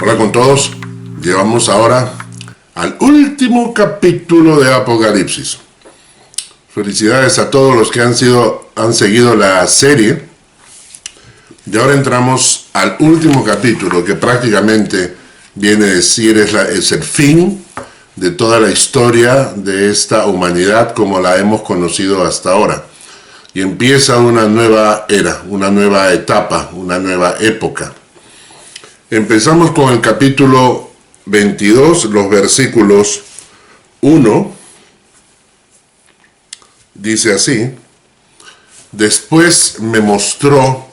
Hola con todos, llegamos ahora al último capítulo de Apocalipsis. Felicidades a todos los que han seguido la serie. Y ahora entramos al último capítulo, que prácticamente viene a decir es el fin de toda la historia de esta humanidad como la hemos conocido hasta ahora. Y empieza una nueva era, una nueva etapa, una nueva época. Empezamos con el capítulo 22, los versículos 1. Dice así: Después me mostró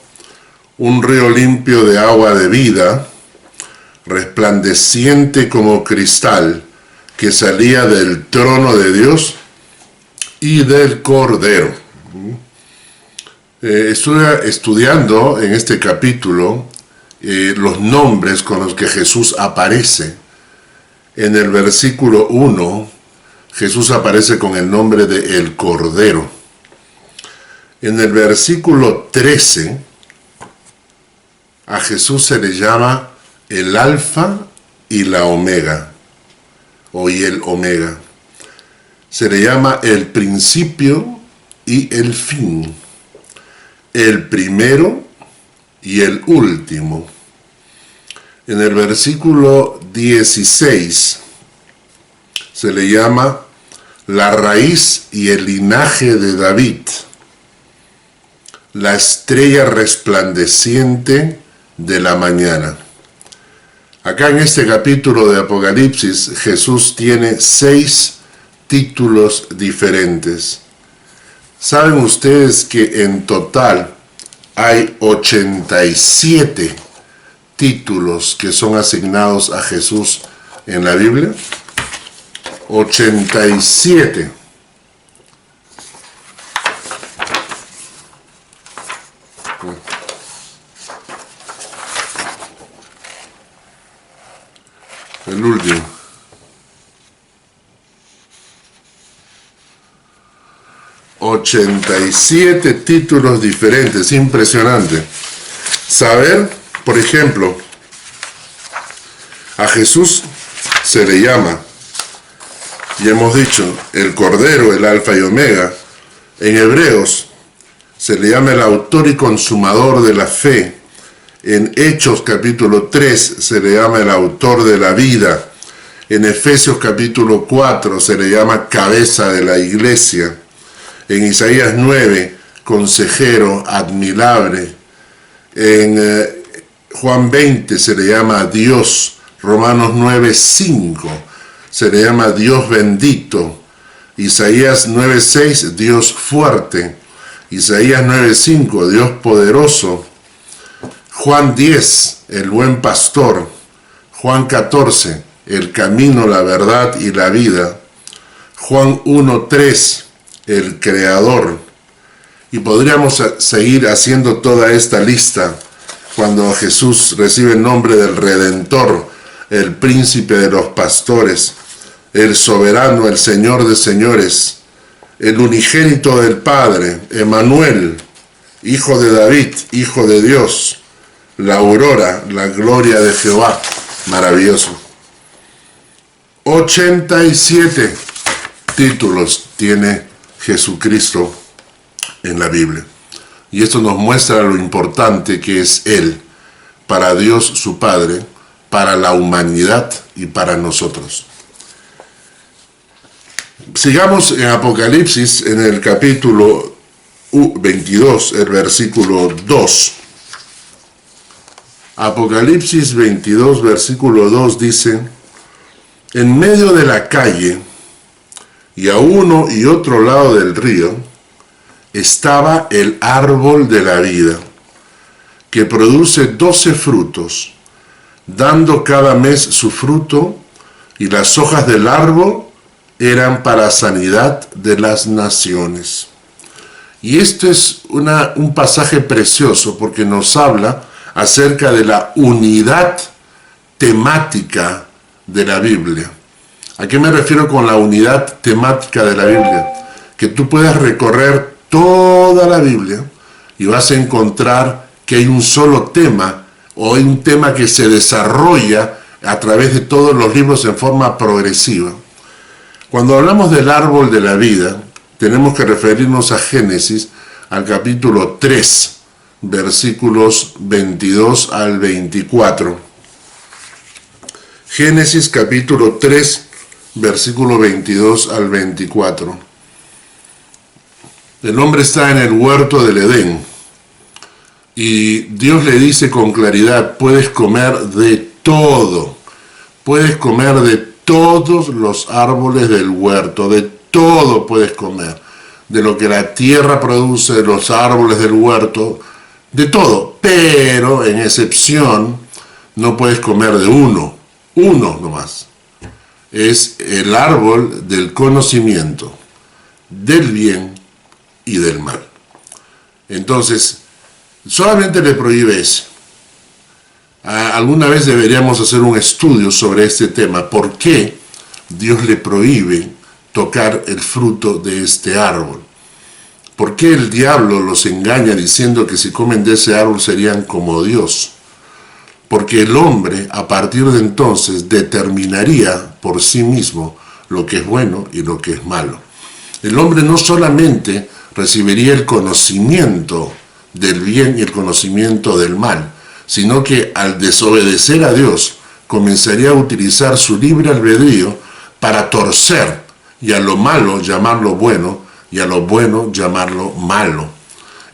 un río limpio de agua de vida, resplandeciente como cristal, que salía del trono de Dios y del Cordero. Estudiando en este capítulo los nombres con los que Jesús aparece. En el versículo 1, Jesús aparece con el nombre de el Cordero. En el versículo 13, a Jesús se le llama el Alfa y la Omega, y el Omega. Se le llama el principio y el fin, el primero y el último. En el versículo 16 se le llama la raíz y el linaje de David, la estrella resplandeciente de la mañana. Acá en este capítulo de Apocalipsis, Jesús tiene 6 títulos diferentes. ¿Saben ustedes que en total hay 87 títulos que son asignados a Jesús en la Biblia? 87. El último. 87 títulos diferentes, impresionante. Saber, por ejemplo, a Jesús se le llama, ya hemos dicho, el Cordero, el Alfa y Omega. En Hebreos se le llama el autor y consumador de la fe. En Hechos capítulo 3 se le llama el autor de la vida. En Efesios capítulo 4 se le llama cabeza de la iglesia. En Isaías 9, consejero, admirable. En Juan 20 se le llama Dios. Romanos 9, 5 se le llama Dios bendito. Isaías 9, 6, Dios fuerte. Isaías 9, 5, Dios poderoso. Juan 10, el buen pastor. Juan 14, el camino, la verdad y la vida. Juan 1, 3, el creador. Y podríamos seguir haciendo toda esta lista cuando Jesús recibe el nombre del Redentor, el príncipe de los pastores, el soberano, el Señor de señores, el unigénito del Padre, Emmanuel, hijo de David, hijo de Dios, la aurora, la gloria de Jehová. Maravilloso. 87 títulos tiene Jesucristo en la Biblia. Y esto nos muestra lo importante que es Él para Dios su Padre, para la humanidad y para nosotros. Sigamos en Apocalipsis, en el capítulo 22, el versículo 2. Apocalipsis 22, versículo 2 dice: En medio de la calle y a uno y otro lado del río estaba el árbol de la vida, que produce 12 frutos, dando cada mes su fruto, y las hojas del árbol eran para sanidad de las naciones. Y esto es un pasaje precioso porque nos habla acerca de la unidad temática de la Biblia. ¿A qué me refiero con la unidad temática de la Biblia? Que tú puedas recorrer toda la Biblia y vas a encontrar que hay un solo tema, o hay un tema que se desarrolla a través de todos los libros en forma progresiva. Cuando hablamos del árbol de la vida, tenemos que referirnos a Génesis, al capítulo 3, versículos 22 al 24. Génesis capítulo 3, versículo 22 al 24. El hombre está en el huerto del Edén y Dios le dice con claridad: puedes comer de todo, puedes comer de todos los árboles del huerto, de todo puedes comer, de lo que la tierra produce, de los árboles del huerto, de todo, pero en excepción no puedes comer de uno nomás. Es el árbol del conocimiento del bien y del mal. Entonces, solamente le prohíbe ese. Alguna vez deberíamos hacer un estudio sobre este tema. ¿Por qué Dios le prohíbe tocar el fruto de este árbol? ¿Por qué el diablo los engaña diciendo que si comen de ese árbol serían como Dios? Porque el hombre, a partir de entonces, determinaría por sí mismo lo que es bueno y lo que es malo. El hombre no solamente recibiría el conocimiento del bien y el conocimiento del mal, sino que al desobedecer a Dios, comenzaría a utilizar su libre albedrío para torcer y a lo malo llamarlo bueno y a lo bueno llamarlo malo.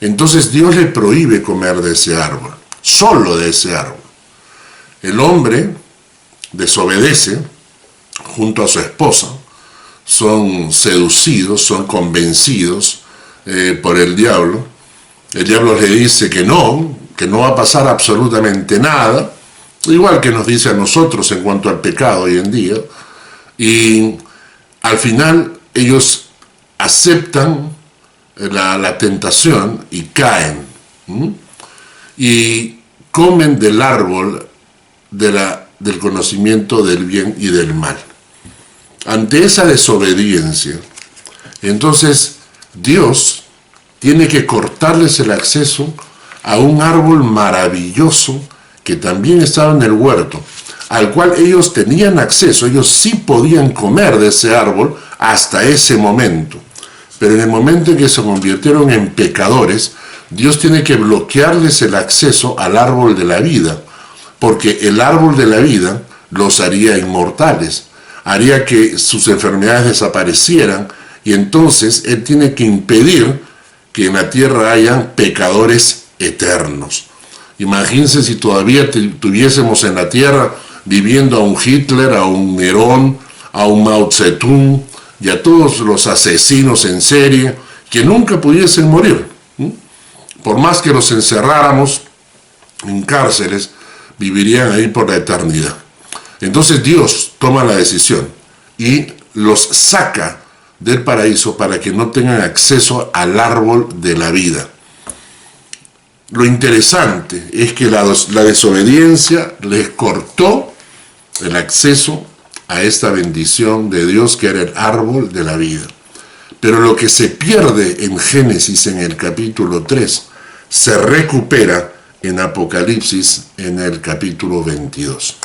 Entonces Dios le prohíbe comer de ese árbol, solo de ese árbol. El hombre desobedece junto a su esposa, son seducidos, son convencidos por el diablo. El diablo le dice que no va a pasar absolutamente nada, igual que nos dice a nosotros en cuanto al pecado hoy en día, y al final ellos aceptan la tentación y caen, y comen del árbol del conocimiento del bien y del mal. Ante esa desobediencia, entonces Dios tiene que cortarles el acceso a un árbol maravilloso que también estaba en el huerto, al cual ellos tenían acceso. Ellos sí podían comer de ese árbol hasta ese momento, pero en el momento en que se convirtieron en pecadores, Dios tiene que bloquearles el acceso al árbol de la vida, porque el árbol de la vida los haría inmortales, haría que sus enfermedades desaparecieran, y entonces Él tiene que impedir que en la tierra hayan pecadores eternos. Imagínense si todavía tuviésemos en la tierra viviendo a un Hitler, a un Nerón, a un Mao Zedong y a todos los asesinos en serie que nunca pudiesen morir. Por más que los encerráramos en cárceles, vivirían ahí por la eternidad. Entonces Dios toma la decisión y los saca del paraíso para que no tengan acceso al árbol de la vida. Lo interesante es que la desobediencia les cortó el acceso a esta bendición de Dios que era el árbol de la vida. Pero lo que se pierde en Génesis en el capítulo 3 se recupera en Apocalipsis en el capítulo 22.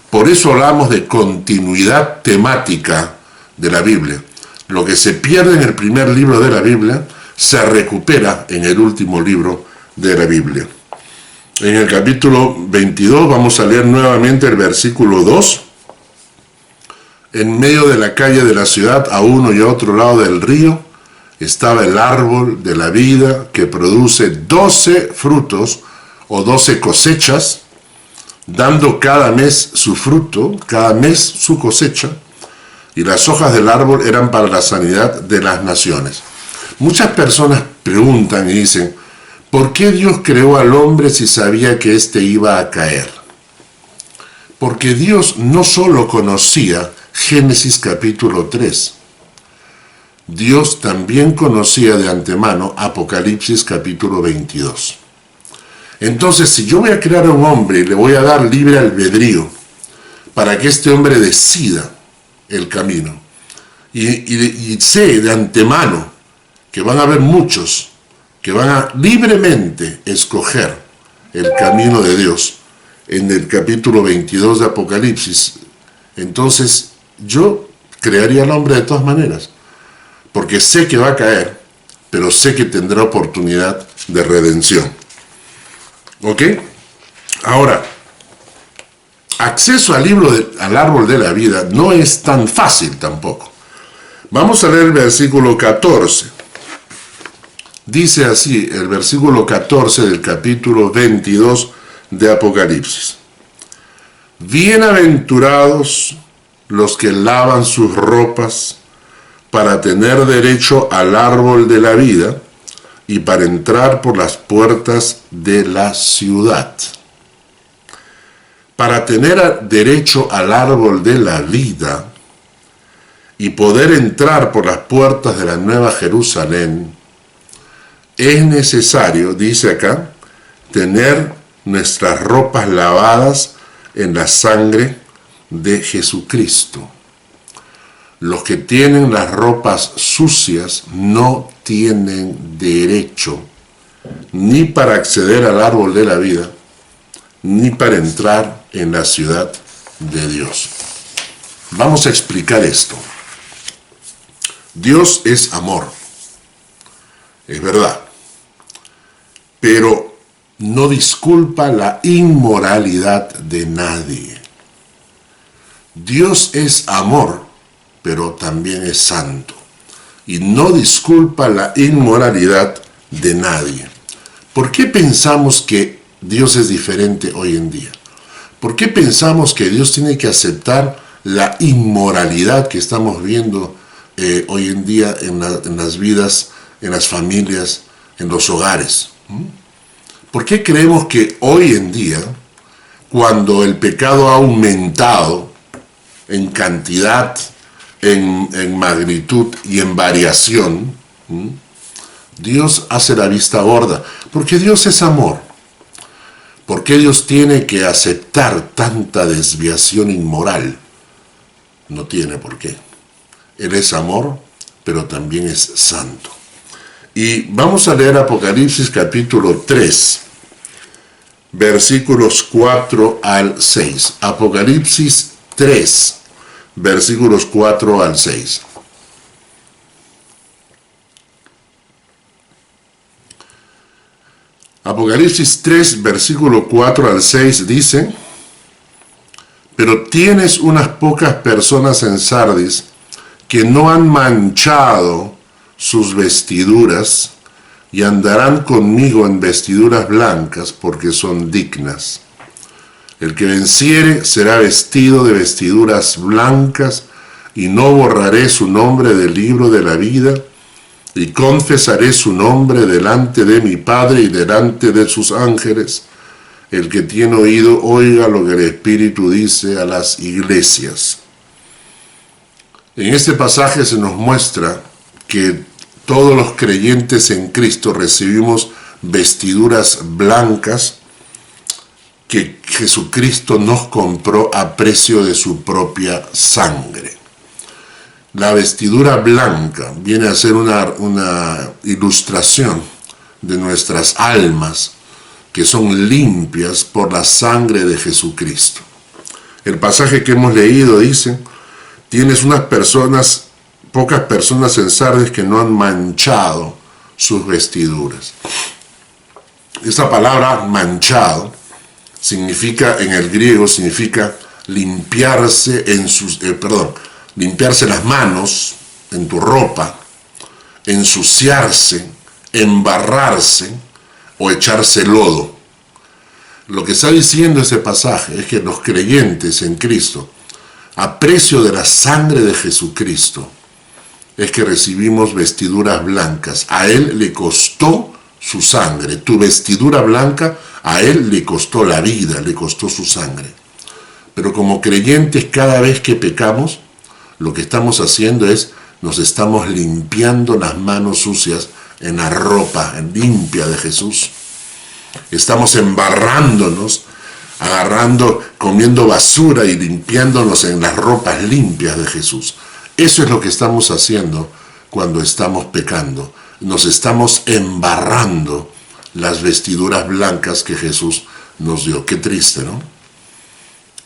Por eso hablamos de continuidad temática de la Biblia. Lo que se pierde en el primer libro de la Biblia se recupera en el último libro de la Biblia. En el capítulo 22 vamos a leer nuevamente el versículo 2. En medio de la calle de la ciudad, a uno y a otro lado del río, estaba el árbol de la vida que produce 12 frutos o 12 cosechas, dando cada mes su fruto, cada mes su cosecha, y las hojas del árbol eran para la sanidad de las naciones. Muchas personas preguntan y dicen: ¿por qué Dios creó al hombre si sabía que éste iba a caer? Porque Dios no solo conocía Génesis capítulo 3, Dios también conocía de antemano Apocalipsis capítulo 22. Entonces, si yo voy a crear a un hombre y le voy a dar libre albedrío para que este hombre decida el camino, y sé de antemano que van a haber muchos que van a libremente escoger el camino de Dios, en el capítulo 22 de Apocalipsis, entonces yo crearía al hombre de todas maneras, porque sé que va a caer, pero sé que tendrá oportunidad de redención. ¿Ok? Ahora, acceso al árbol de la vida no es tan fácil tampoco. Vamos a leer el versículo 14. Dice así, el versículo 14 del capítulo 22 de Apocalipsis. Bienaventurados los que lavan sus ropas para tener derecho al árbol de la vida y para entrar por las puertas de la ciudad. Para tener derecho al árbol de la vida y poder entrar por las puertas de la Nueva Jerusalén, es necesario, dice acá, tener nuestras ropas lavadas en la sangre de Jesucristo. Los que tienen las ropas sucias no tienen derecho ni para acceder al árbol de la vida, ni para entrar en la ciudad de Dios. Vamos a explicar esto. Dios es amor, es verdad, pero no disculpa la inmoralidad de nadie. Dios es amor, pero también es santo, y no disculpa la inmoralidad de nadie. ¿Por qué pensamos que Dios es diferente hoy en día? ¿Por qué pensamos que Dios tiene que aceptar la inmoralidad que estamos viendo hoy en día en las vidas, en las familias, en los hogares? ¿Por qué creemos que hoy en día, cuando el pecado ha aumentado en cantidad, en magnitud y en variación, Dios hace la vista gorda? Porque Dios es amor. ¿Por qué Dios tiene que aceptar tanta desviación inmoral? No tiene por qué. Él es amor, pero también es santo. Y vamos a leer Apocalipsis capítulo 3, versículos 4 al 6. Apocalipsis 3, versículos 4 al 6. Apocalipsis 3, versículo 4 al 6 dice: pero tienes unas pocas personas en Sardis que no han manchado sus vestiduras y andarán conmigo en vestiduras blancas porque son dignas. El que venciere será vestido de vestiduras blancas y no borraré su nombre del libro de la vida y confesaré su nombre delante de mi Padre y delante de sus ángeles. El que tiene oído, oiga lo que el Espíritu dice a las iglesias. En este pasaje se nos muestra que todos los creyentes en Cristo recibimos vestiduras blancas que Jesucristo nos compró a precio de su propia sangre. La vestidura blanca viene a ser una ilustración de nuestras almas, que son limpias por la sangre de Jesucristo. El pasaje que hemos leído dice: tienes pocas personas en Sardis que no han manchado sus vestiduras. Esta palabra manchado significa, en el griego, significa limpiarse limpiarse las manos en tu ropa, ensuciarse, embarrarse o echarse lodo. Lo que está diciendo ese pasaje es que los creyentes en Cristo, a precio de la sangre de Jesucristo, es que recibimos vestiduras blancas. A Él le costó su sangre. Tu vestidura blanca, a Él le costó la vida, le costó su sangre. Pero como creyentes, cada vez que pecamos, lo que estamos haciendo es, nos estamos limpiando las manos sucias en la ropa limpia de Jesús. Estamos embarrándonos, comiendo basura y limpiándonos en las ropas limpias de Jesús. Eso es lo que estamos haciendo cuando estamos pecando. Nos estamos embarrando las vestiduras blancas que Jesús nos dio. Qué triste, ¿no?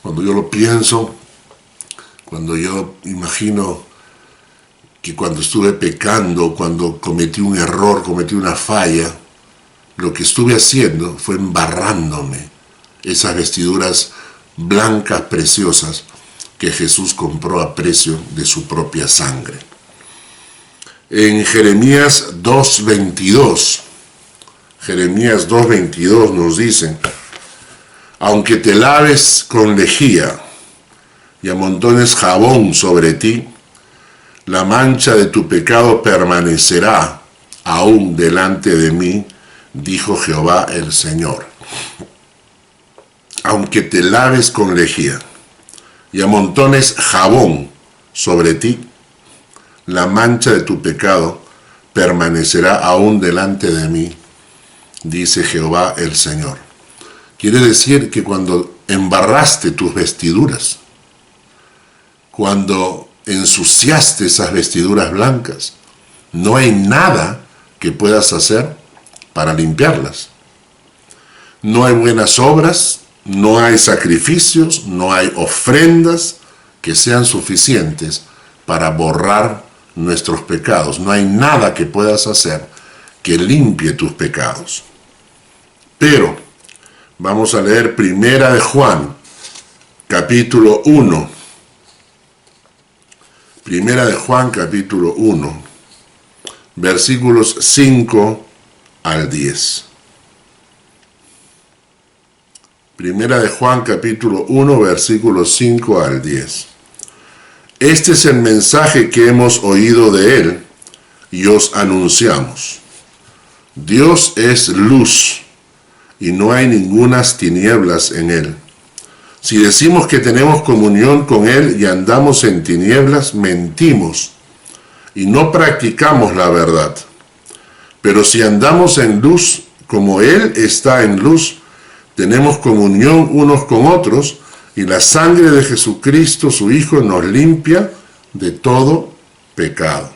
Cuando yo lo pienso, cuando yo imagino que cuando estuve pecando, cuando cometí un error, cometí una falla, lo que estuve haciendo fue embarrándome esas vestiduras blancas, preciosas, que Jesús compró a precio de su propia sangre. En Jeremías 2:22, Jeremías 2:22 nos dice: aunque te laves con lejía y amontones jabón sobre ti, la mancha de tu pecado permanecerá aún delante de mí, dijo Jehová el Señor. Aunque te laves con lejía y amontones jabón sobre ti, la mancha de tu pecado permanecerá aún delante de mí, dice Jehová el Señor. Quiere decir que cuando embarraste tus vestiduras, cuando ensuciaste esas vestiduras blancas, no hay nada que puedas hacer para limpiarlas. No hay buenas obras, no hay sacrificios, no hay ofrendas que sean suficientes para borrar nuestros pecados. No hay nada que puedas hacer que limpie tus pecados. Pero vamos a leer Primera de Juan, capítulo 1. Primera de Juan, capítulo 1, versículos 5 al 10. Primera de Juan, capítulo 1, versículos 5 al 10. Este es el mensaje que hemos oído de él y os anunciamos. Dios es luz y no hay ningunas tinieblas en él. Si decimos que tenemos comunión con él y andamos en tinieblas, mentimos y no practicamos la verdad. Pero si andamos en luz, como él está en luz, tenemos comunión unos con otros, y la sangre de Jesucristo, su Hijo, nos limpia de todo pecado.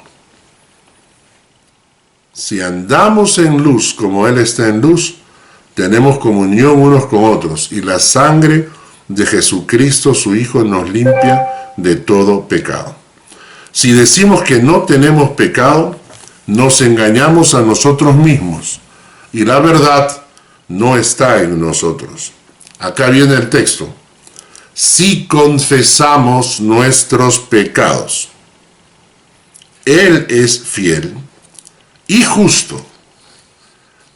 Si andamos en luz, como él está en luz, tenemos comunión unos con otros, y la sangre de Jesucristo, su Hijo, nos limpia de todo pecado. Si decimos que no tenemos pecado, nos engañamos a nosotros mismos, y la verdad no está en nosotros. Acá viene el texto. Si confesamos nuestros pecados, Él es fiel y justo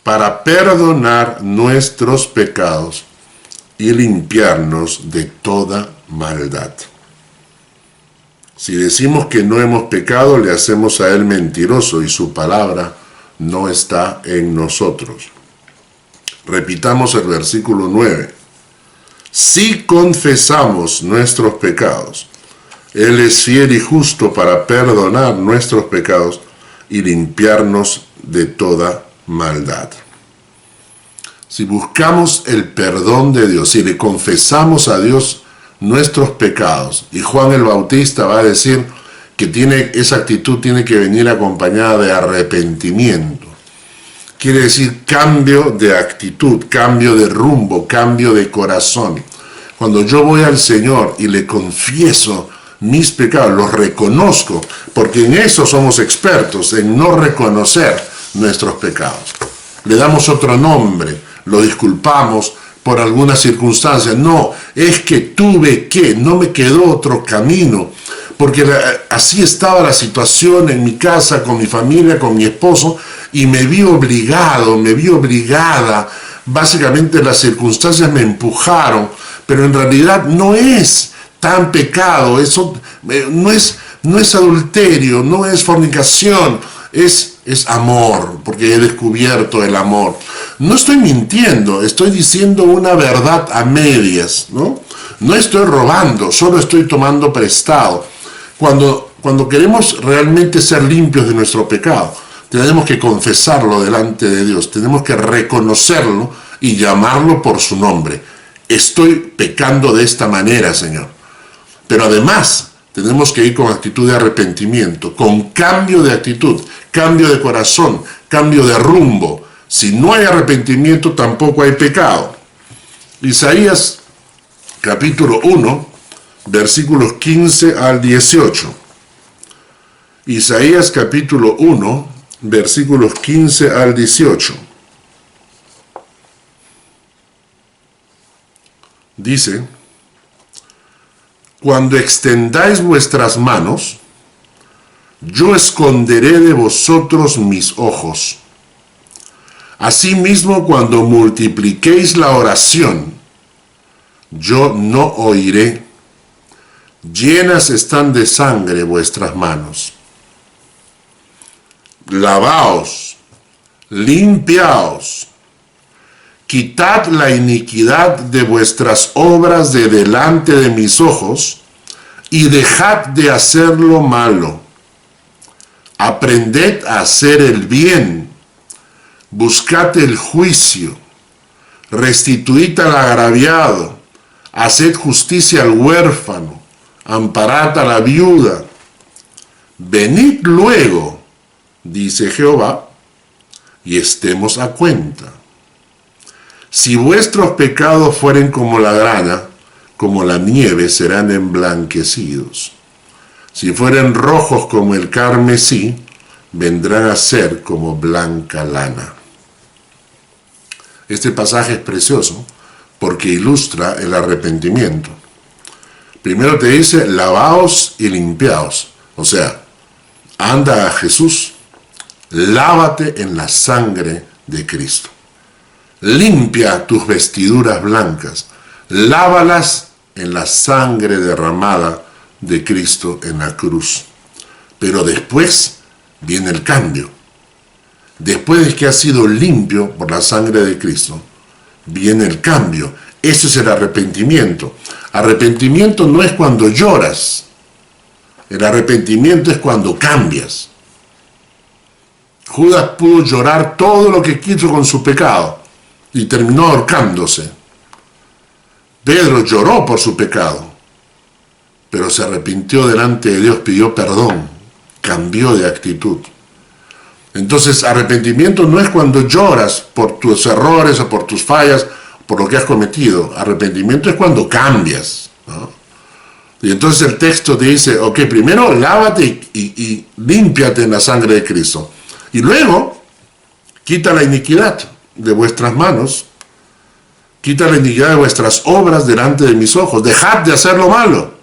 para perdonar nuestros pecados y limpiarnos de toda maldad. Si decimos que no hemos pecado, le hacemos a Él mentiroso y su palabra no está en nosotros. Repitamos el versículo 9. Si confesamos nuestros pecados, Él es fiel y justo para perdonar nuestros pecados y limpiarnos de toda maldad. Si buscamos el perdón de Dios, si le confesamos a Dios nuestros pecados, y Juan el Bautista va a decir que esa actitud tiene que venir acompañada de arrepentimiento. Quiere decir cambio de actitud, cambio de rumbo, cambio de corazón. Cuando yo voy al Señor y le confieso mis pecados, los reconozco, porque en eso somos expertos, en no reconocer nuestros pecados. Le damos otro nombre, lo disculpamos por alguna circunstancia. No, es que tuve que, no me quedó otro camino, porque así estaba la situación en mi casa, con mi familia, con mi esposo, y me vi obligado, me vi obligada. Básicamente las circunstancias me empujaron, pero en realidad no es tan pecado, eso no es adulterio, no es fornicación, es amor, porque he descubierto el amor. No estoy mintiendo, estoy diciendo una verdad a medias, ¿no? No estoy robando, solo estoy tomando prestado. Cuando queremos realmente ser limpios de nuestro pecado, tenemos que confesarlo delante de Dios, tenemos que reconocerlo y llamarlo por su nombre. Estoy pecando de esta manera, Señor. Pero además, tenemos que ir con actitud de arrepentimiento, con cambio de actitud, cambio de corazón, cambio de rumbo. Si no hay arrepentimiento, tampoco hay pecado. Isaías capítulo 1, versículos 15 al 18. Isaías capítulo 1, versículos 15 al 18. Dice: cuando extendáis vuestras manos, yo esconderé de vosotros mis ojos. Asimismo, cuando multipliquéis la oración, yo no oiré. Llenas están de sangre vuestras manos. Lavaos, limpiaos, quitad la iniquidad de vuestras obras de delante de mis ojos, y dejad de hacer lo malo. Aprended a hacer el bien, buscad el juicio, restituid al agraviado, haced justicia al huérfano, amparad a la viuda. Venid luego, dice Jehová, y estemos a cuenta. Si vuestros pecados fueren como la grana, como la nieve serán emblanquecidos. Si fueren rojos como el carmesí, vendrán a ser como blanca lana. Este pasaje es precioso porque ilustra el arrepentimiento. Primero te dice, lavaos y limpiaos. O sea, anda a Jesús, lávate en la sangre de Cristo. Limpia tus vestiduras blancas, lávalas en la sangre derramada de Cristo en la cruz. Pero después viene el cambio. Después de que has sido limpio por la sangre de Cristo, viene el cambio. Ese es el arrepentimiento. Arrepentimiento no es cuando lloras. El arrepentimiento es cuando cambias. Judas pudo llorar todo lo que quiso con su pecado y terminó ahorcándose. Pedro lloró por su pecado, pero se arrepintió delante de Dios, pidió perdón, cambió de actitud. Entonces, arrepentimiento no es cuando lloras por tus errores o por tus fallas, por lo que has cometido. Arrepentimiento es cuando cambias, ¿no? Y entonces el texto te dice, ok, primero lávate y límpiate en la sangre de Cristo. Y luego, quita la iniquidad de vuestras manos, quita la iniquidad de vuestras obras delante de mis ojos. Dejad de hacer lo malo.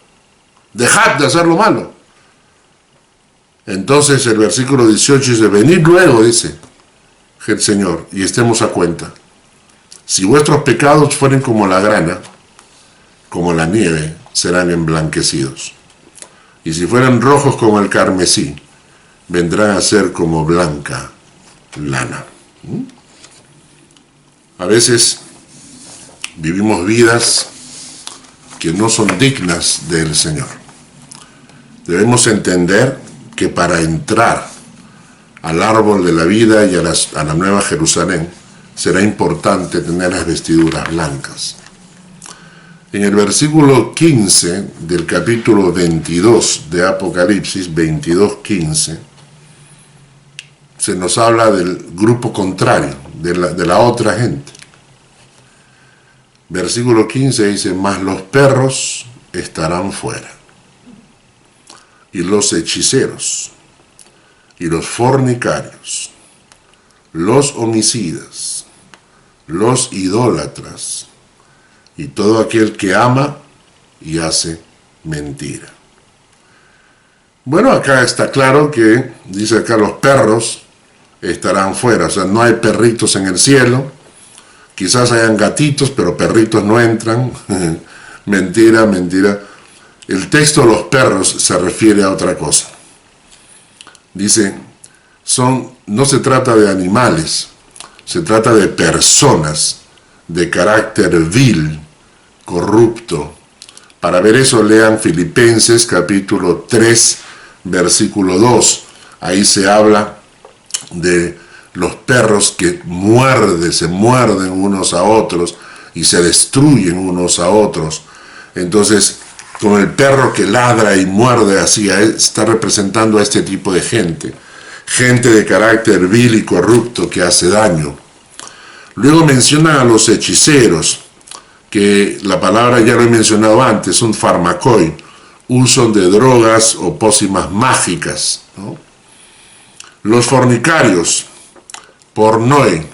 Dejad de hacer lo malo. Entonces el versículo 18 dice, venid luego, dice el Señor, y estemos a cuenta. Si vuestros pecados fueren como la grana, como la nieve, serán emblanquecidos. Y si fueran rojos como el carmesí, vendrán a ser como blanca lana. A veces vivimos vidas que no son dignas del Señor. Debemos entender que para entrar al árbol de la vida y a la nueva Jerusalén, será importante tener las vestiduras blancas. En el versículo 15 del capítulo 22 de Apocalipsis, 22:15, se nos habla del grupo contrario, de la otra gente. Versículo 15 dice, mas los perros estarán fuera, y los hechiceros, y los fornicarios, los homicidas, los idólatras, y todo aquel que ama y hace mentira. Bueno, acá está claro que, dice acá, los perros estarán fuera, o sea, no hay perritos en el cielo, quizás hayan gatitos, pero perritos no entran. Mentira, mentira. El texto de los perros se refiere a otra cosa. Dice, no se trata de animales, se trata de personas de carácter vil, corrupto. Para ver eso lean Filipenses capítulo 3, versículo 2. Ahí se habla de los perros que se muerden unos a otros y se destruyen unos a otros. Entonces, con el perro que ladra y muerde así, está representando a este tipo de gente. Gente de carácter vil y corrupto que hace daño. Luego mencionan a los hechiceros. que la palabra ya lo he mencionado antes, son farmacoi, uso de drogas o pócimas mágicas, ¿no? Los fornicarios, pornoi,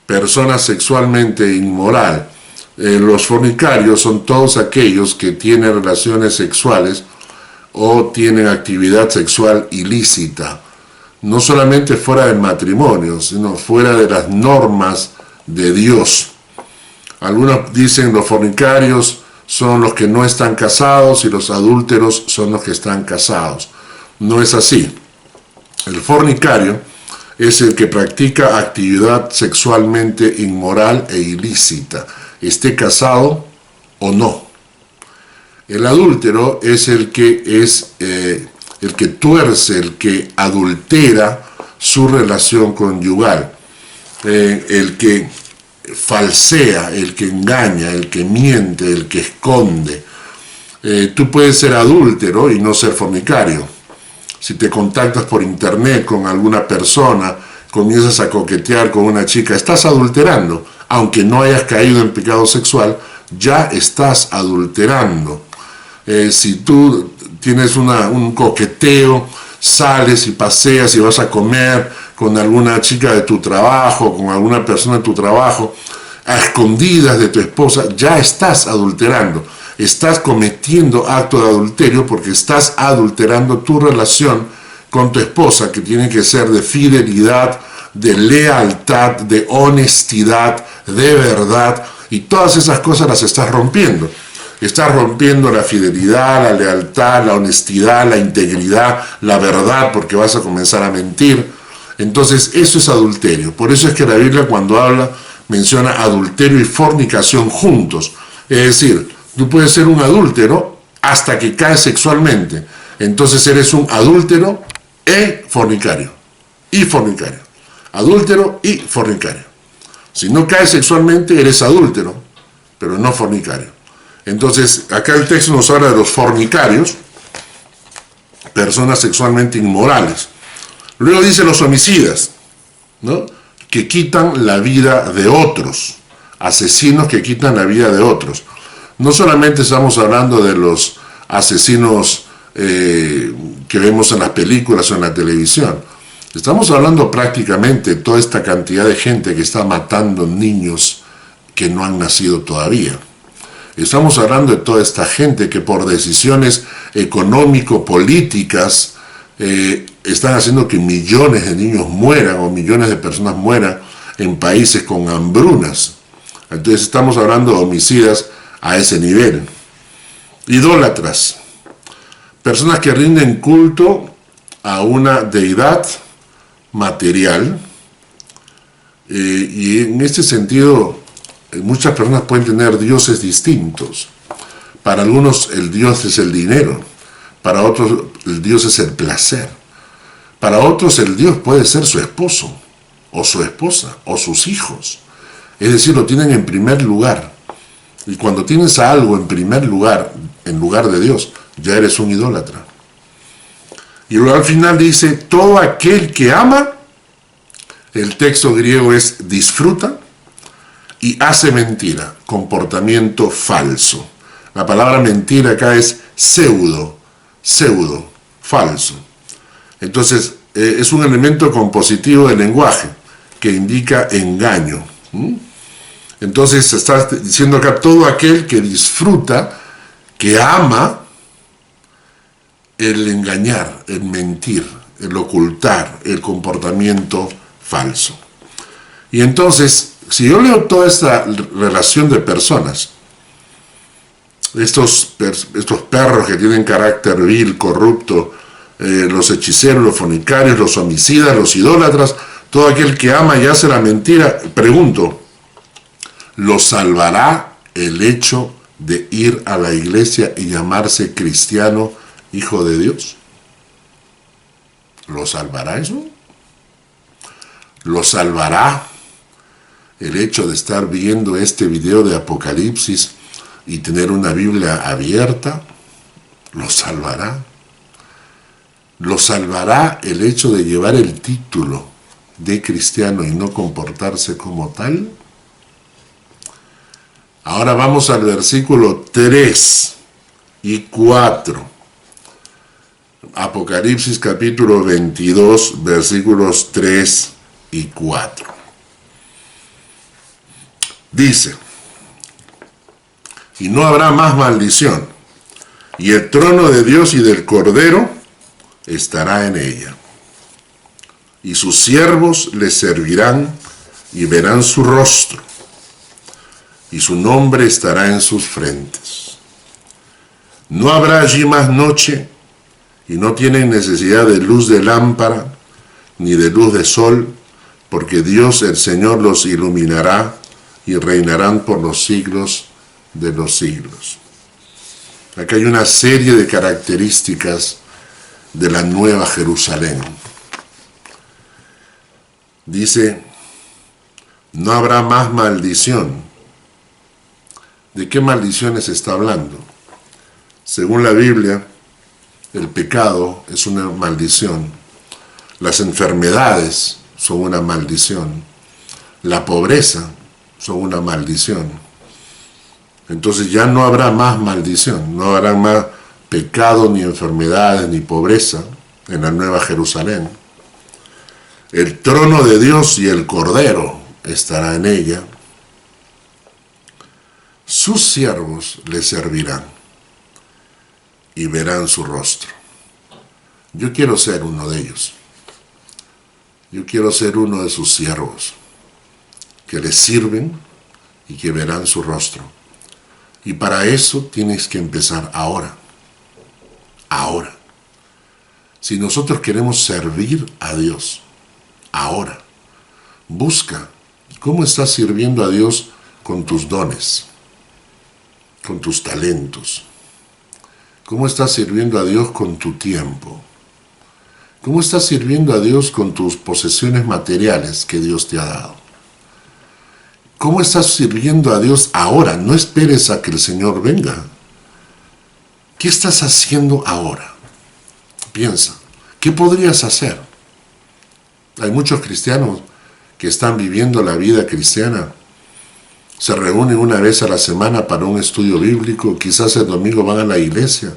personas sexualmente inmoral. Los fornicarios son todos aquellos que tienen relaciones sexuales o tienen actividad sexual ilícita, no solamente fuera del matrimonio, sino fuera de las normas de Dios. Algunos dicen los fornicarios son los que no están casados y los adúlteros son los que están casados. No es así. El fornicario es el que practica actividad sexualmente inmoral e ilícita, esté casado o no. El adúltero es el que tuerce, el que adultera su relación conyugal, el que falsea, el que engaña, el que miente, el que esconde. Tú puedes ser adúltero y no ser fornicario. Si te contactas por internet con alguna persona, comienzas a coquetear con una chica, estás adulterando. Aunque no hayas caído en pecado sexual, ya estás adulterando. Si tú tienes un coqueteo, sales y paseas y vas a comer con alguna chica de tu trabajo, con alguna persona de tu trabajo, a escondidas de tu esposa, ya estás adulterando. Estás cometiendo acto de adulterio porque estás adulterando tu relación con tu esposa, que tiene que ser de fidelidad, de lealtad, de honestidad, de verdad, y todas esas cosas las estás rompiendo. Estás rompiendo la fidelidad, la lealtad, la honestidad, la integridad, la verdad, porque vas a comenzar a mentir. Entonces eso es adulterio. Por eso es que la Biblia, cuando habla, menciona adulterio y fornicación juntos. Es decir, tú puedes ser un adúltero hasta que caes sexualmente. Entonces eres un adúltero e fornicario. Y fornicario. Adúltero y fornicario. Si no caes sexualmente, eres adúltero, pero no fornicario. Entonces, acá el texto nos habla de los fornicarios, personas sexualmente inmorales. Luego dice los homicidas, ¿no? Que quitan la vida de otros, asesinos que quitan la vida de otros. No solamente estamos hablando de los asesinos que vemos en las películas o en la televisión. Estamos hablando prácticamente de toda esta cantidad de gente que está matando niños que no han nacido todavía. Estamos hablando de toda esta gente que por decisiones económico-políticas están haciendo que millones de niños mueran o millones de personas mueran en países con hambrunas. Entonces estamos hablando de homicidas a ese nivel. Idólatras, personas que rinden culto a una deidad material, y en este sentido muchas personas pueden tener dioses distintos. Para algunos el dios es el dinero, para otros el dios es el placer, para otros el dios puede ser su esposo o su esposa o sus hijos. Es decir, lo tienen en primer lugar. Y cuando tienes a algo en primer lugar, en lugar de Dios, ya eres un idólatra. Y luego al final dice, todo aquel que ama, el texto griego es disfruta, y hace mentira, comportamiento falso. La palabra mentira acá es pseudo, falso. Entonces, es un elemento compositivo del lenguaje que indica engaño. Entonces, se está diciendo acá todo aquel que disfruta, que ama el engañar, el mentir, el ocultar, el comportamiento falso. Y entonces, si yo leo toda esta relación de personas, estos perros que tienen carácter vil, corrupto, los hechiceros, los fornicarios, los homicidas, los idólatras, todo aquel que ama y hace la mentira, pregunto, ¿lo salvará el hecho de ir a la iglesia y llamarse cristiano, hijo de Dios? ¿Lo salvará eso? ¿Lo salvará el hecho de estar viendo este video de Apocalipsis y tener una Biblia abierta? ¿Lo salvará? ¿Lo salvará el hecho de llevar el título de cristiano y no comportarse como tal? Ahora vamos al versículo 3 y 4. Apocalipsis capítulo 22, versículos 3 y 4. Dice: y no habrá más maldición, y el trono de Dios y del Cordero estará en ella, y sus siervos le servirán y verán su rostro, y su nombre estará en sus frentes. No habrá allí más noche, y no tienen necesidad de luz de lámpara, ni de luz de sol, porque Dios el Señor los iluminará, y reinarán por los siglos de los siglos. Acá hay una serie de características de la Nueva Jerusalén. Dice: no habrá más maldición. ¿De qué maldiciones está hablando? Según la Biblia, el pecado es una maldición. Las enfermedades son una maldición. La pobreza son una maldición. Entonces ya no habrá más maldición, no habrá más pecado, ni enfermedades, ni pobreza en la Nueva Jerusalén. El trono de Dios y el Cordero estará en ella. Sus siervos le servirán y verán su rostro. Yo quiero ser uno de ellos. Yo quiero ser uno de sus siervos, que les sirven y que verán su rostro. Y para eso tienes que empezar ahora. Ahora. Si nosotros queremos servir a Dios, ahora, busca cómo estás sirviendo a Dios con tus dones, con tus talentos. ¿Cómo estás sirviendo a Dios con tu tiempo? ¿Cómo estás sirviendo a Dios con tus posesiones materiales que Dios te ha dado? ¿Cómo estás sirviendo a Dios ahora? No esperes a que el Señor venga. ¿Qué estás haciendo ahora? Piensa, ¿qué podrías hacer? Hay muchos cristianos que están viviendo la vida cristiana. Se reúnen una vez a la semana para un estudio bíblico, quizás el domingo van a la iglesia,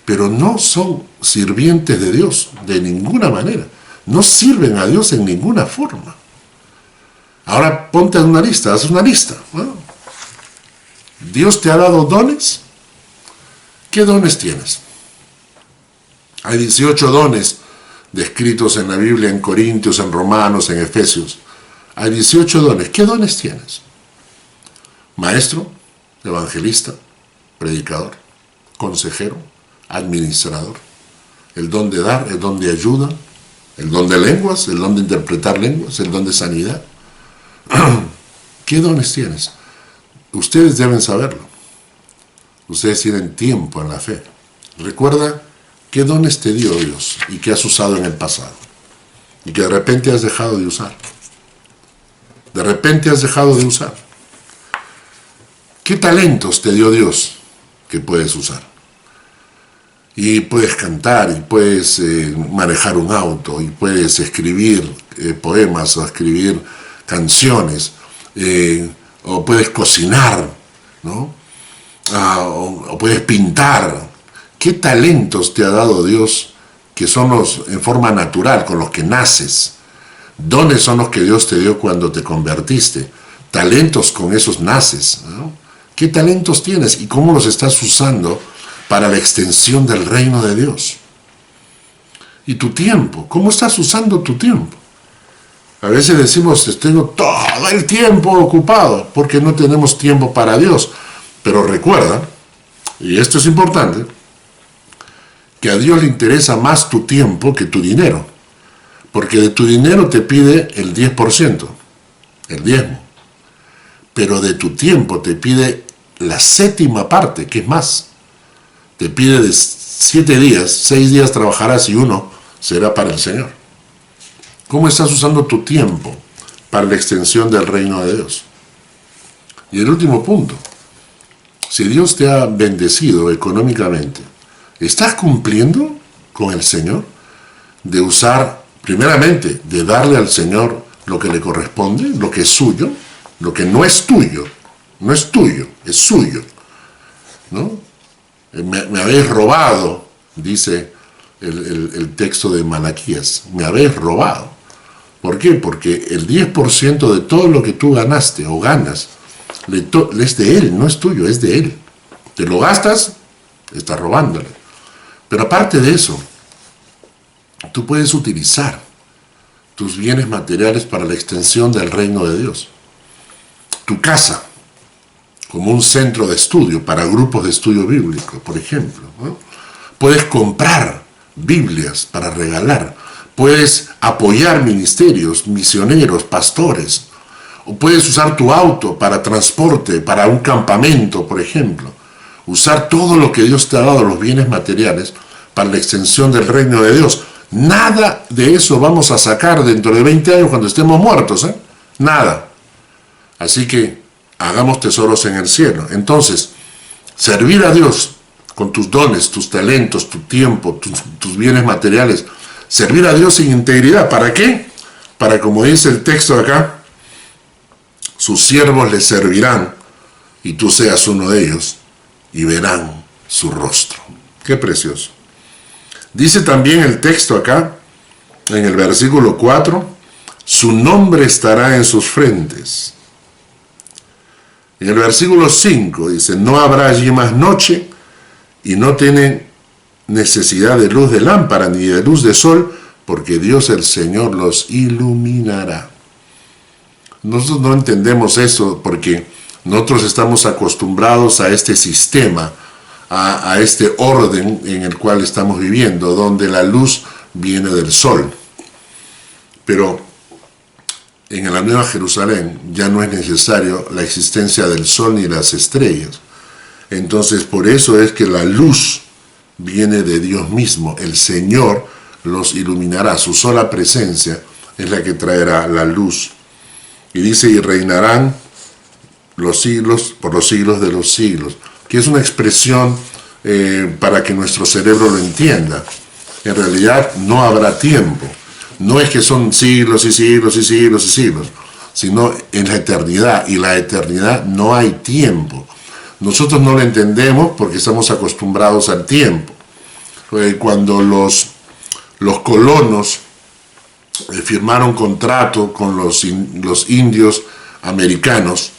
pero no son sirvientes de Dios de ninguna manera. No sirven a Dios en ninguna forma. Ahora ponte en una lista, haz una lista. Bueno, ¿Dios te ha dado dones? ¿Qué dones tienes? Hay 18 dones descritos en la Biblia, en Corintios, en Romanos, en Efesios. Hay 18 dones. ¿Qué dones tienes? Maestro, evangelista, predicador, consejero, administrador. El don de dar, el don de ayuda, el don de lenguas, el don de interpretar lenguas, el don de sanidad. ¿Qué dones tienes? Ustedes deben saberlo. Ustedes tienen tiempo en la fe. Recuerda qué dones te dio Dios y que has usado en el pasado y que de repente has dejado de usar. De repente has dejado de usar. ¿Qué talentos te dio Dios que puedes usar? Y puedes cantar, y puedes manejar un auto, y puedes escribir poemas o escribir canciones, o puedes cocinar, ¿no? O puedes pintar. ¿Qué talentos te ha dado Dios que son los en forma natural, con los que naces? Dones son los que Dios te dio cuando te convertiste. Talentos, con esos naces, ¿no? ¿Qué talentos tienes y cómo los estás usando para la extensión del reino de Dios? Y tu tiempo, ¿cómo estás usando tu tiempo? A veces decimos, tengo todo el tiempo ocupado, porque no tenemos tiempo para Dios. Pero recuerda, y esto es importante, que a Dios le interesa más tu tiempo que tu dinero. Porque de tu dinero te pide el 10%, el diezmo. Pero de tu tiempo te pide la séptima parte, que es más. Te pide de 7 días, 6 días trabajarás y 1 será para el Señor. ¿Cómo estás usando tu tiempo para la extensión del reino de Dios? Y el último punto, si Dios te ha bendecido económicamente, ¿estás cumpliendo con el Señor? De usar, primeramente, de darle al Señor lo que le corresponde, lo que es suyo, lo que no es tuyo, no es tuyo, es suyo, ¿no? Me habéis robado, dice el texto de Malaquías, me habéis robado. ¿Por qué? Porque el 10% de todo lo que tú ganaste o ganas es de él, no es tuyo, es de él. Te lo gastas, estás robándole. Pero aparte de eso, tú puedes utilizar tus bienes materiales para la extensión del reino de Dios. Tu casa, como un centro de estudio para grupos de estudio bíblico, por ejemplo, ¿no? Puedes comprar Biblias para regalar. Puedes apoyar ministerios, misioneros, pastores. O puedes usar tu auto para transporte, para un campamento, por ejemplo. Usar todo lo que Dios te ha dado, los bienes materiales, para la extensión del reino de Dios. Nada de eso vamos a sacar dentro de 20 años cuando estemos muertos, ¿eh? Nada. Así que hagamos tesoros en el cielo. Entonces, servir a Dios con tus dones, tus talentos, tu tiempo, tus bienes materiales, servir a Dios sin integridad. ¿Para qué? Para, como dice el texto acá, sus siervos le servirán y tú seas uno de ellos y verán su rostro. Qué precioso. Dice también el texto acá, en el versículo 4, su nombre estará en sus frentes. En el versículo 5 dice, no habrá allí más noche y no tienen necesidad de luz de lámpara ni de luz de sol, porque Dios el Señor los iluminará. Nosotros no entendemos eso porque nosotros estamos acostumbrados a este sistema, a este orden en el cual estamos viviendo, donde la luz viene del sol. Pero en la Nueva Jerusalén ya no es necesario la existencia del sol ni las estrellas. Entonces por eso es que la luz viene de Dios mismo. El Señor los iluminará. Su sola presencia es la que traerá la luz. Y dice, y reinarán los siglos por los siglos de los siglos, que es una expresión para que nuestro cerebro lo entienda. En realidad no habrá tiempo. No es que son siglos y siglos y siglos y siglos, sino en la eternidad. Y la eternidad no hay tiempo. Nosotros no lo entendemos porque estamos acostumbrados al tiempo. Cuando los colonos firmaron contrato con los indios americanos,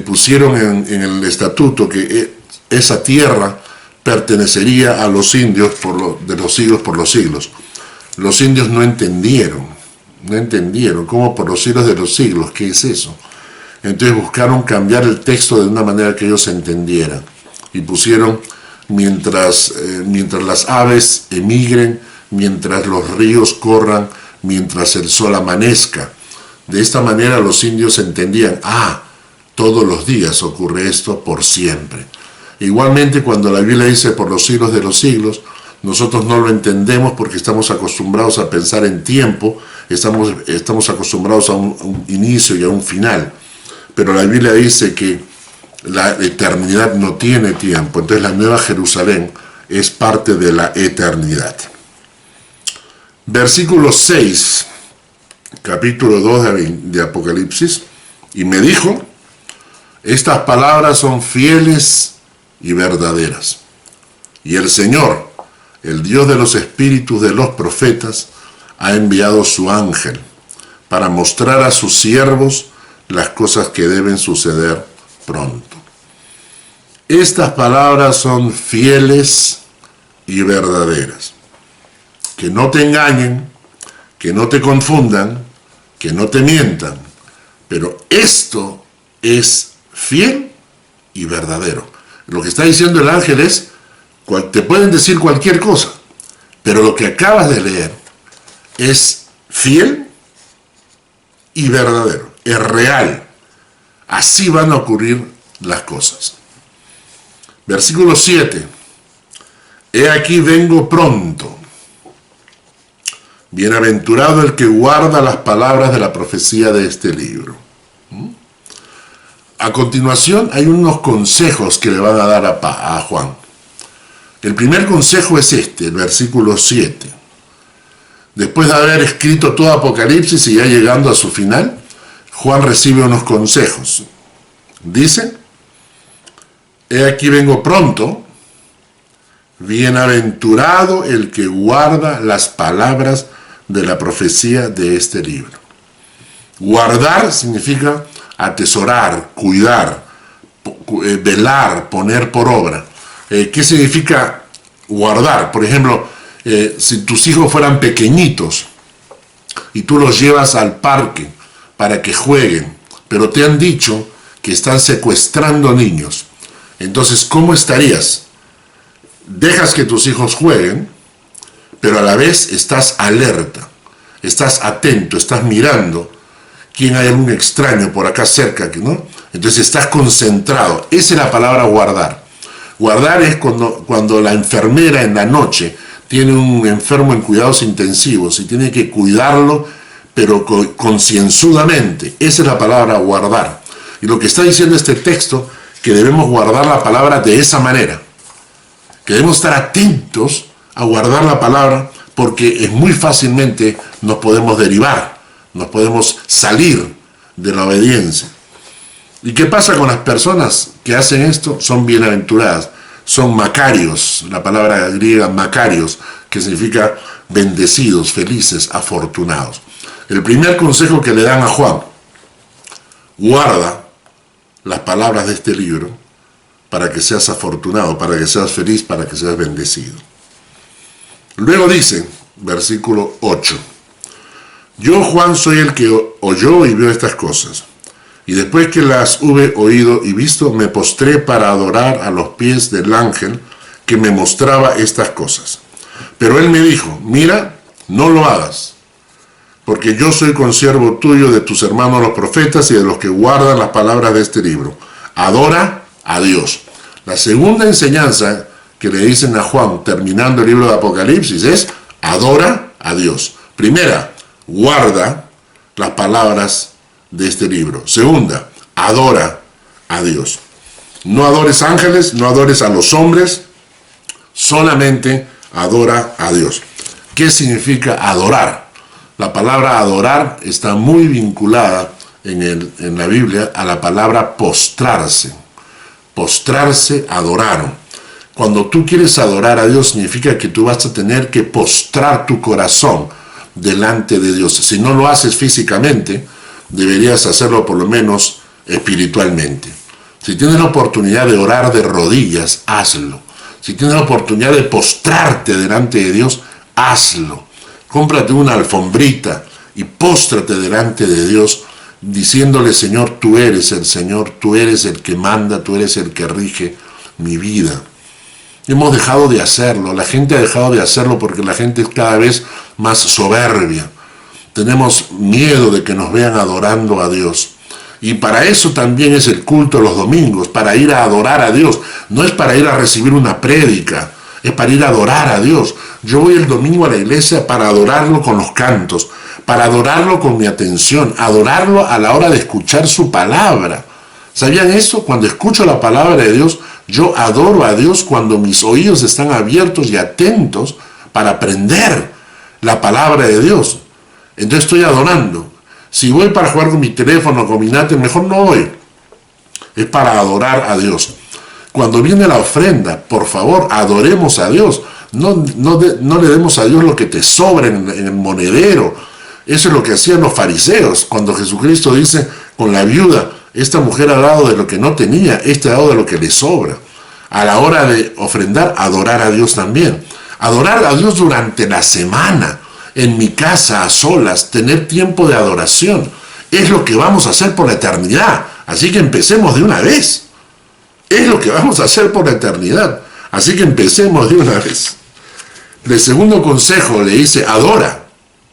pusieron en el estatuto que esa tierra pertenecería a los indios de los siglos por los siglos. Los indios no entendieron cómo por los siglos de los siglos, ¿qué es eso? Entonces buscaron cambiar el texto de una manera que ellos entendieran y pusieron mientras las aves emigren, mientras los ríos corran, mientras el sol amanezca. De esta manera los indios entendían, todos los días ocurre esto por siempre. Igualmente cuando la Biblia dice por los siglos de los siglos, nosotros no lo entendemos porque estamos acostumbrados a pensar en tiempo, estamos acostumbrados a un inicio y a un final. Pero la Biblia dice que la eternidad no tiene tiempo, entonces la Nueva Jerusalén es parte de la eternidad. Versículo 6, capítulo 2 de Apocalipsis, y me dijo, estas palabras son fieles y verdaderas. Y el Señor, el Dios de los espíritus de los profetas, ha enviado su ángel para mostrar a sus siervos las cosas que deben suceder pronto. Estas palabras son fieles y verdaderas. Que no te engañen, que no te confundan, que no te mientan. Pero esto es fiel y verdadero. Lo que está diciendo el ángel es, te pueden decir cualquier cosa, pero lo que acabas de leer es fiel y verdadero, es real. Así van a ocurrir las cosas. Versículo 7. He aquí vengo pronto. Bienaventurado el que guarda las palabras de la profecía de este libro. A continuación hay unos consejos que le van a dar a Juan. El primer consejo es el versículo 7. Después de haber escrito todo Apocalipsis y ya llegando a su final, Juan recibe unos consejos. Dice, he aquí vengo pronto, bienaventurado el que guarda las palabras de la profecía de este libro. Guardar significa atesorar, cuidar, velar, poner por obra. ¿Qué significa guardar? Por ejemplo, si tus hijos fueran pequeñitos y tú los llevas al parque para que jueguen, pero te han dicho que están secuestrando niños, entonces, ¿cómo estarías? Dejas que tus hijos jueguen, pero a la vez estás alerta, estás atento, estás mirando quién hay algún extraño por acá cerca, ¿no? Entonces estás concentrado. Esa es la palabra guardar. Guardar es cuando la enfermera en la noche tiene un enfermo en cuidados intensivos y tiene que cuidarlo, pero concienzudamente. Esa es la palabra guardar. Y lo que está diciendo este texto, que debemos guardar la palabra de esa manera. Que debemos estar atentos a guardar la palabra, porque es muy fácilmente nos podemos derivar, nos podemos salir de la obediencia. ¿Y qué pasa con las personas que hacen esto? Son bienaventuradas, son macarios, la palabra griega macarios, que significa bendecidos, felices, afortunados. El primer consejo que le dan a Juan: guarda las palabras de este libro para que seas afortunado, para que seas feliz, para que seas bendecido. Luego dice, versículo 8, yo, Juan, soy el que oyó y vio estas cosas, y después que las hube oído y visto, me postré para adorar a los pies del ángel que me mostraba estas cosas. Pero él me dijo, mira, no lo hagas, porque yo soy consiervo tuyo, de tus hermanos los profetas y de los que guardan las palabras de este libro. Adora a Dios. La segunda enseñanza que le dicen a Juan, terminando el libro de Apocalipsis, es adora a Dios. Primera, guarda las palabras de este libro. Segunda, adora a Dios. No adores ángeles, no adores a los hombres, solamente adora a Dios. ¿Qué significa adorar? La palabra adorar está muy vinculada en la Biblia a la palabra postrarse. Postrarse, adorar. Cuando tú quieres adorar a Dios, significa que tú vas a tener que postrar tu corazón delante de Dios. Si no lo haces físicamente, deberías hacerlo por lo menos espiritualmente. Si tienes la oportunidad de orar de rodillas, hazlo. Si tienes la oportunidad de postrarte delante de Dios, hazlo. Cómprate una alfombrita y póstrate delante de Dios, diciéndole, Señor, tú eres el Señor, tú eres el que manda, tú eres el que rige mi vida. Hemos dejado de hacerlo, la gente ha dejado de hacerlo porque la gente es cada vez más soberbia. Tenemos miedo de que nos vean adorando a Dios. Y para eso también es el culto los domingos, para ir a adorar a Dios. No es para ir a recibir una prédica, es para ir a adorar a Dios. Yo voy el domingo a la iglesia para adorarlo con los cantos, para adorarlo con mi atención, adorarlo a la hora de escuchar su palabra. ¿Sabían eso? Cuando escucho la palabra de Dios, yo adoro a Dios cuando mis oídos están abiertos y atentos para aprender la palabra de Dios. Entonces estoy adorando. Si voy para jugar con mi teléfono, con mi nate, mejor no voy. Es para adorar a Dios. Cuando viene la ofrenda, por favor, adoremos a Dios. No le demos a Dios lo que te sobra en el monedero. Eso es lo que hacían los fariseos. Cuando Jesucristo dice con la viuda, esta mujer ha dado de lo que no tenía, este ha dado de lo que le sobra. A la hora de ofrendar, adorar a Dios también. Adorar a Dios durante la semana, en mi casa, a solas, tener tiempo de adoración. Es lo que vamos a hacer por la eternidad. Así que empecemos de una vez. Es lo que vamos a hacer por la eternidad. Así que empecemos de una vez. El segundo consejo le dice, adora,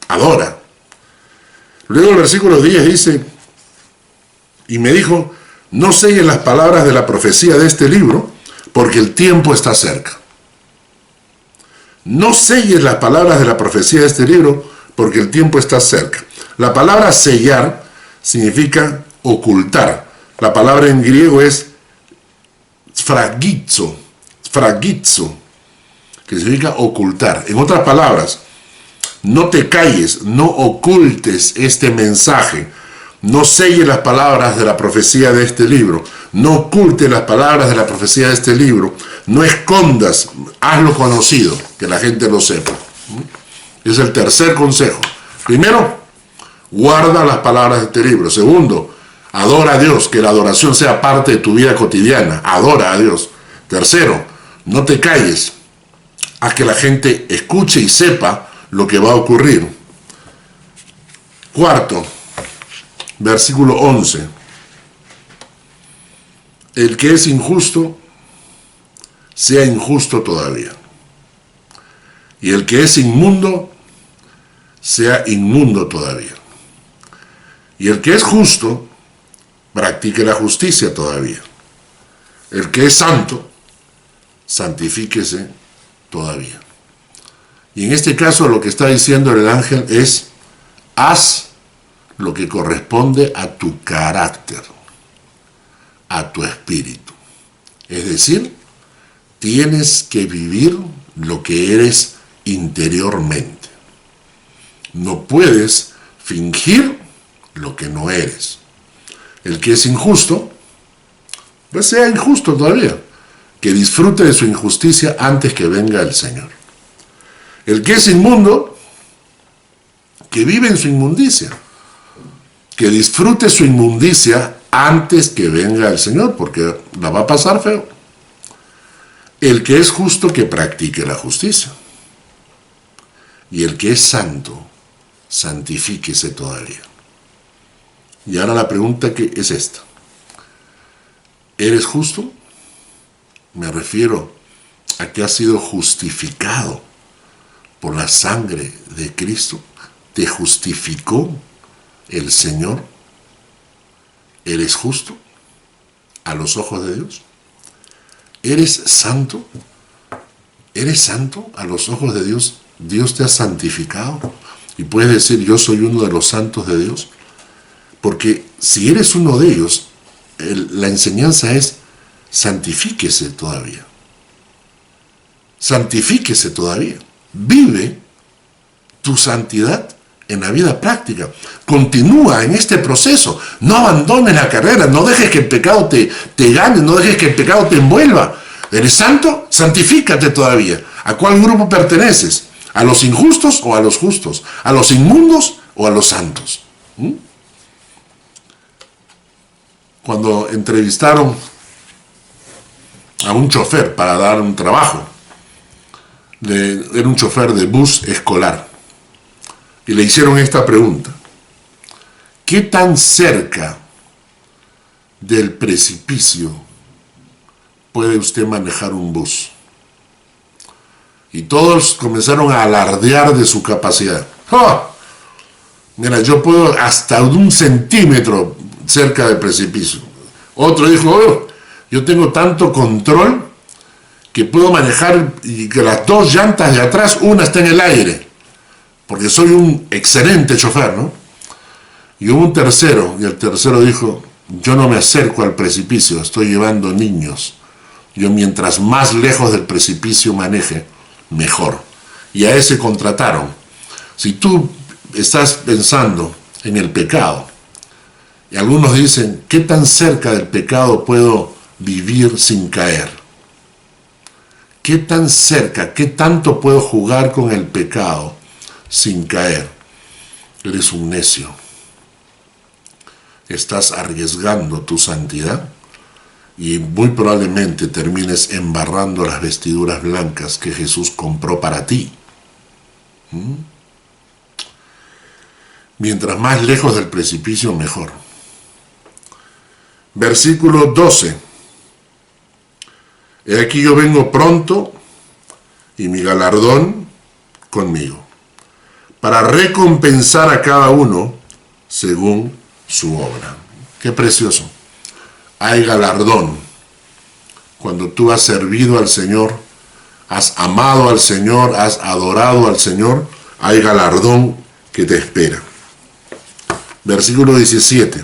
adora. Luego el versículo 10 dice, y me dijo, no selles las palabras de la profecía de este libro, porque el tiempo está cerca. No selles las palabras de la profecía de este libro, porque el tiempo está cerca. La palabra sellar significa ocultar. La palabra en griego es sfragizo, que significa ocultar. En otras palabras, no te calles, no ocultes este mensaje. No selle las palabras de la profecía de este libro. No oculte las palabras de la profecía de este libro. No escondas, hazlo conocido, que la gente lo sepa. Es el tercer consejo. Primero, guarda las palabras de este libro. Segundo, adora a Dios, que la adoración sea parte de tu vida cotidiana. Adora a Dios. Tercero, no te calles. Haz que la gente escuche y sepa lo que va a ocurrir. Cuarto, versículo 11. El que es injusto, sea injusto todavía. Y el que es inmundo, sea inmundo todavía. Y el que es justo, practique la justicia todavía. El que es santo, santifíquese todavía. Y en este caso lo que está diciendo el ángel es: haz lo que corresponde a tu carácter, a tu espíritu. Es decir, tienes que vivir lo que eres interiormente. No puedes fingir lo que no eres. El que es injusto, pues sea injusto todavía, que disfrute de su injusticia antes que venga el Señor. El que es inmundo, que vive en su inmundicia, que disfrute su inmundicia antes que venga el Señor, porque la va a pasar feo. El que es justo, que practique la justicia. Y el que es santo, santifíquese todavía. Y ahora la pregunta que es esta: ¿eres justo? Me refiero a que has sido justificado por la sangre de Cristo. ¿Te justificó el Señor? ¿Eres justo a los ojos de Dios? ¿Eres santo? ¿Eres santo a los ojos de Dios? ¿Dios te ha santificado? Y puedes decir: yo soy uno de los santos de Dios. Porque si eres uno de ellos, la enseñanza es: santifíquese todavía. Santifíquese todavía. Vive tu santidad en la vida práctica. Continúa en este proceso. No abandones la carrera. No dejes que el pecado te gane. No dejes que el pecado te envuelva. ¿Eres santo? Santifícate todavía. ¿A cuál grupo perteneces? ¿A los injustos o a los justos? ¿A los inmundos o a los santos? Cuando entrevistaron a un chofer para dar un trabajo, era un chofer de bus escolar, y le hicieron esta pregunta: ¿qué tan cerca del precipicio puede usted manejar un bus? Y todos comenzaron a alardear de su capacidad. ¡Oh! Mira, yo puedo hasta 1 centímetro cerca del precipicio. Otro dijo: oh, yo tengo tanto control que puedo manejar y que las 2 llantas de atrás, una está en el aire, porque soy un excelente chofer, ¿no? Y hubo un tercero, y el tercero dijo: yo no me acerco al precipicio, estoy llevando niños. Yo, mientras más lejos del precipicio maneje, mejor. Y a ese contrataron. Si tú estás pensando en el pecado, y algunos dicen: ¿qué tan cerca del pecado puedo vivir sin caer? ¿Qué tan cerca, qué tanto puedo jugar con el pecado sin caer? Eres un necio. Estás arriesgando tu santidad y muy probablemente termines embarrando las vestiduras blancas que Jesús compró para ti. Mientras más lejos del precipicio, mejor. Versículo 12. He aquí yo vengo pronto, y mi galardón conmigo, para recompensar a cada uno según su obra. Qué precioso. Hay galardón. Cuando tú has servido al Señor, has amado al Señor, has adorado al Señor, hay galardón que te espera. Versículo 17.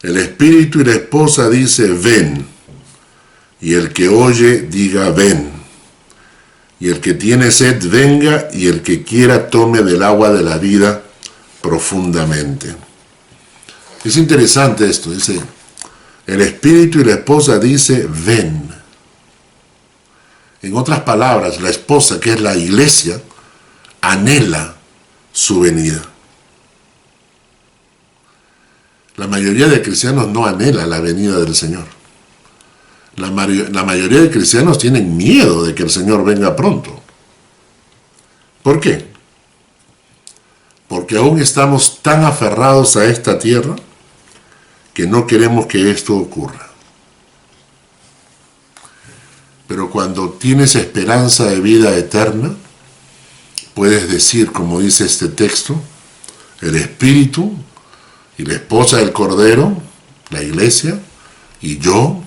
El espíritu y la esposa dice: ven. Y el que oye, diga: ven. Y el que tiene sed, venga, y el que quiera, tome del agua de la vida profundamente. Es interesante esto, dice, el espíritu y la esposa dice, ven. En otras palabras, la esposa, que es la iglesia, anhela su venida. La mayoría de cristianos no anhela la venida del Señor. La mayoría de cristianos tienen miedo de que el Señor venga pronto. ¿Por qué? Porque aún estamos tan aferrados a esta tierra que no queremos que esto ocurra. Pero cuando tienes esperanza de vida eterna, puedes decir, como dice este texto, el Espíritu y la esposa del Cordero, la iglesia, y yo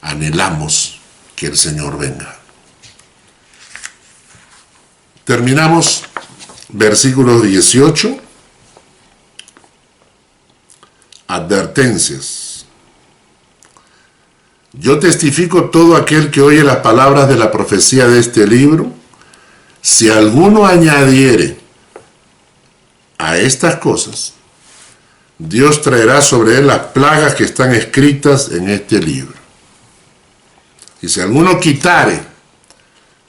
anhelamos que el Señor venga. Terminamos versículo 18. Advertencias. Yo testifico todo aquel que oye las palabras de la profecía de este libro. Si alguno añadiere a estas cosas, Dios traerá sobre él las plagas que están escritas en este libro. Y si alguno quitare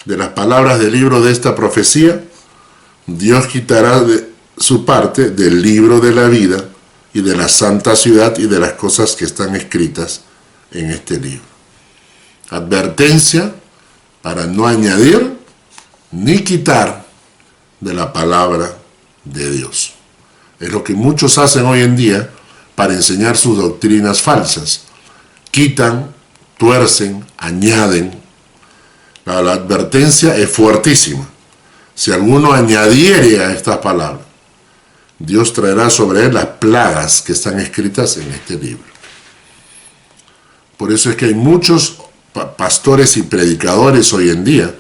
de las palabras del libro de esta profecía, Dios quitará de su parte del libro de la vida y de la santa ciudad y de las cosas que están escritas en este libro. Advertencia para no añadir ni quitar de la palabra de Dios. Es lo que muchos hacen hoy en día para enseñar sus doctrinas falsas. Quitan, tuercen, añaden. La advertencia es fuertísima. Si alguno añadiere a estas palabras, Dios traerá sobre él las plagas que están escritas en este libro. Por eso es que hay muchos pastores y predicadores hoy en día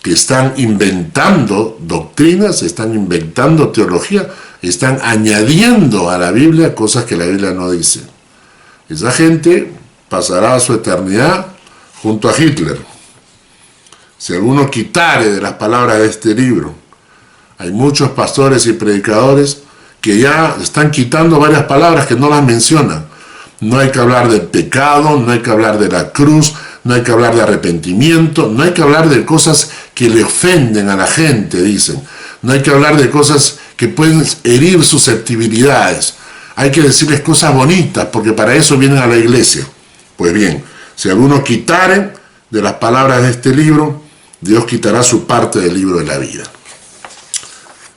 que están inventando doctrinas, están inventando teología, están añadiendo a la Biblia cosas que la Biblia no dice. Esa gente pasará su eternidad junto a Hitler. Si alguno quitare de las palabras de este libro, hay muchos pastores y predicadores que ya están quitando varias palabras que no las mencionan. No hay que hablar del pecado, no hay que hablar de la cruz, no hay que hablar de arrepentimiento, no hay que hablar de cosas que le ofenden a la gente, dicen. No hay que hablar de cosas que pueden herir susceptibilidades. Hay que decirles cosas bonitas, porque para eso vienen a la iglesia. Pues bien, si alguno quitare de las palabras de este libro, Dios quitará su parte del libro de la vida.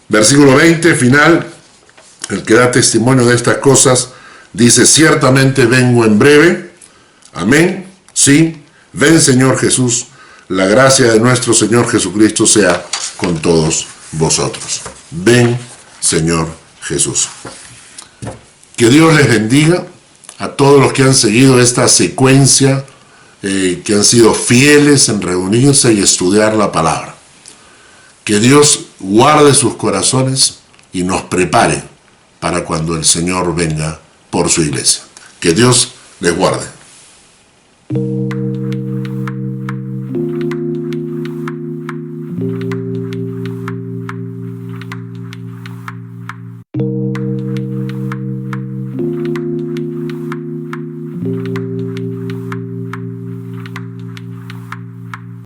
Versículo 20, final. El que da testimonio de estas cosas dice, ciertamente vengo en breve. Amén. Sí, ven Señor Jesús. La gracia de nuestro Señor Jesucristo sea con todos vosotros. Ven Señor Jesús. Que Dios les bendiga a todos los que han seguido esta secuencia, que han sido fieles en reunirse y estudiar la palabra. Que Dios guarde sus corazones y nos prepare para cuando el Señor venga por su iglesia. Que Dios les guarde.